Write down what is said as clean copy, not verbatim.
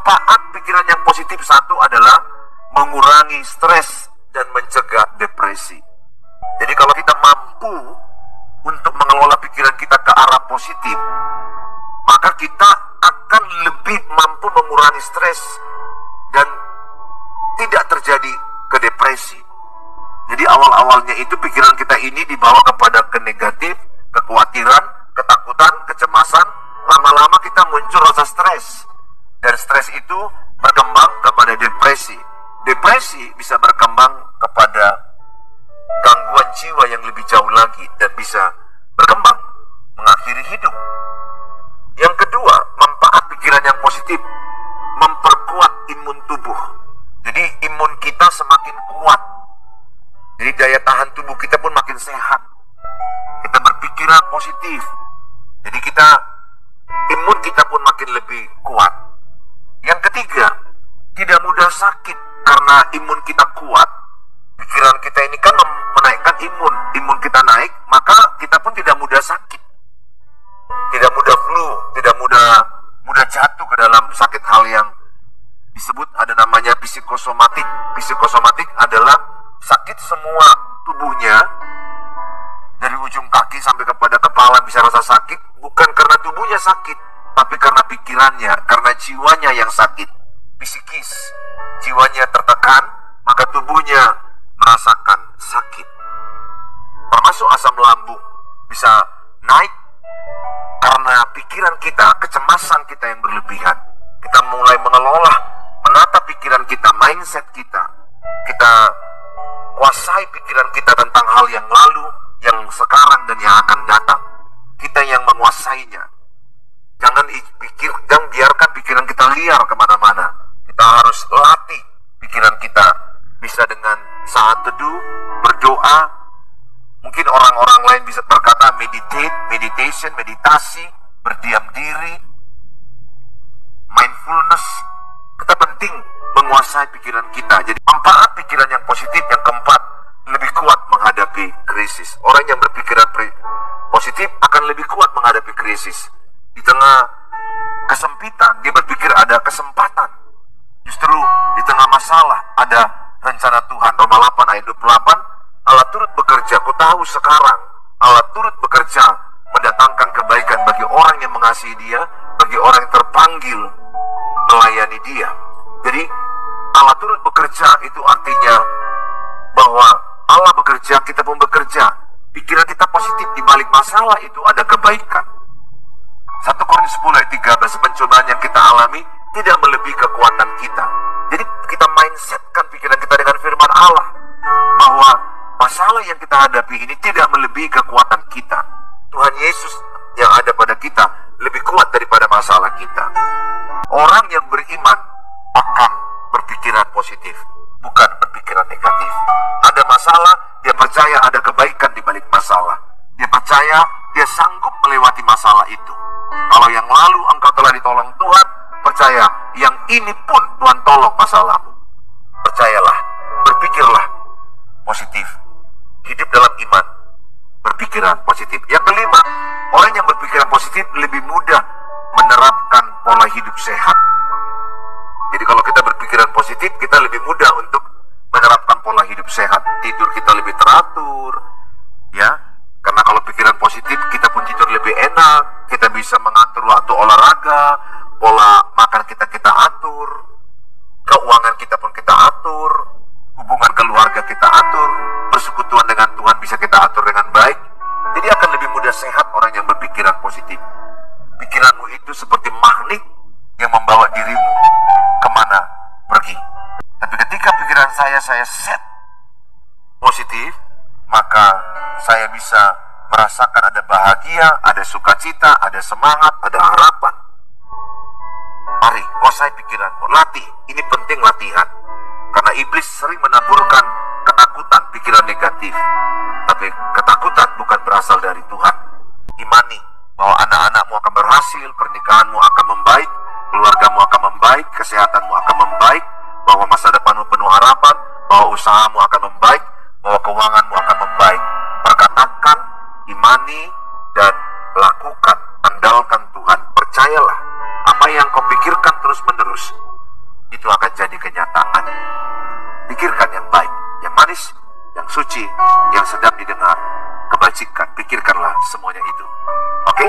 Manfaat pikiran yang positif satu adalah mengurangi stres dan mencegah depresi. Jadi kalau kita mampu untuk mengelola pikiran kita ke arah positif, maka kita akan lebih mampu mengurangi stres dan tidak terjadi ke depresi. Jadi awal-awalnya itu pikiran kita ini dibawa kepada ke negatif, kekhawatiran, ketakutan, kecemasan. Lama-lama kita muncul rasa stres. Dan stres itu berkembang kepada depresi. Depresi bisa berkembang kepada gangguan jiwa yang lebih jauh lagi dan bisa berkembang mengakhiri hidup. Yang kedua, manfaat pikiran yang positif memperkuat imun tubuh. Jadi imun kita semakin kuat. Jadi daya tahan tubuh kita pun makin sehat. Kita berpikiran positif. Jadi imun kita pun makin lebih kuat. Yang ketiga, tidak mudah sakit karena imun kita kuat. Pikiran kita ini kan menaikkan imun kita naik, maka kita pun tidak mudah sakit, tidak mudah flu, tidak mudah jatuh ke dalam sakit hal yang disebut ada namanya psikosomatik. Psikosomatik adalah sakit semua tubuhnya dari ujung kaki sampai kepada kepala bisa rasa sakit, bukan karena tubuhnya sakit, tapi karena pikirannya, karena jiwanya yang sakit, psikis. Jiwanya tertekan, maka tubuhnya merasakan sakit. Termasuk asam lambung bisa naik karena pikiran kita, kecemasan kita yang berlebihan. Kita mulai menata pikiran kita, mindset kita. Kita kuasai pikiran kita tentang hal yang lalu, yang sekarang, dan yang akan datang. Kita yang menguasainya. Jangan biarkan pikiran kita liar kemana-mana. Kita harus latih pikiran kita. Bisa dengan saat teduh, berdoa. Mungkin orang-orang lain bisa berkata meditation, meditasi, berdiam diri, mindfulness. Kita penting menguasai pikiran kita. Jadi manfaat pikiran yang positif yang keempat, lebih kuat menghadapi krisis. Orang yang berpikiran positif akan lebih kuat menghadapi krisis. Di tengah kesempitan, dia berpikir ada kesempatan. Justru di tengah masalah ada rencana Tuhan. Roma 8 ayat 28, Allah turut bekerja, ku tahu sekarang Allah turut bekerja mendatangkan kebaikan bagi orang yang mengasihi dia, bagi orang yang terpanggil melayani dia. Jadi Allah turut bekerja itu artinya bahwa Allah bekerja, kita pun bekerja. Pikiran kita positif, di balik masalah itu ada kebaikan. 1 Korintus 10 ayat 13, pencobaan yang kita alami tidak melebihi kekuatan kita. Jadi kita mindsetkan pikiran kita dengan firman Allah bahwa masalah yang kita hadapi ini tidak melebihi kekuatan kita. Tuhan Yesus yang ada pada kita lebih kuat daripada masalah kita. Orang yang beriman akan berpikiran positif, bukan berpikiran negatif. Ada masalah, dia percaya ada kebaikan di balik masalah. Dia percaya dia sanggup melewati masalah itu. Kalau yang lalu engkau telah ditolong Tuhan, percaya yang ini pun Tuhan tolong masalahmu. Percayalah, berpikirlah positif, hidup dalam iman, berpikiran positif. Yang kelima, orang yang berpikiran positif lebih mudah menerapkan pola hidup sehat. Jadi kalau kita berpikiran positif, kita lebih mudah untuk menerapkan pola hidup sehat. Tidur kita lebih teratur, ya. Karena kalau pikiran positif, kita pun tidur lebih enak. Kita bisa mengatur waktu olahraga, pola makan kita atur, keuangan kita pun kita atur, hubungan keluarga kita atur, persekutuan dengan Tuhan bisa kita atur dengan baik. Jadi akan lebih mudah sehat orang yang berpikiran positif. Pikiranmu itu seperti magnet yang membawa dirimu kemana pergi. Tapi ketika pikiran saya set positif, maka saya bisa merasakan ada bahagia, ada sukacita, ada semangat, ada harapan. Mari, kuasai pikiranmu, latih. Ini penting latihan. Karena iblis sering menaburkan ketakutan, pikiran negatif. Tapi ketakutan bukan berasal dari Tuhan. Imani bahwa anak-anakmu akan berhasil, pernikahanmu akan membaik, keluargamu akan membaik, kesehatanmu akan membaik, bahwa masa depanmu penuh harapan, bahwa usahamu akan membaik, bahwa keuanganmu akan membaik. Perkatakan, imani, dan lakukan. Andalkan Tuhan. Percayalah, apa yang kau pikirkan terus-menerus itu akan jadi kenyataan. Pikirkan yang baik, yang manis, yang suci, yang sedap didengar, kebajikan. Pikirkanlah semuanya itu. Oke?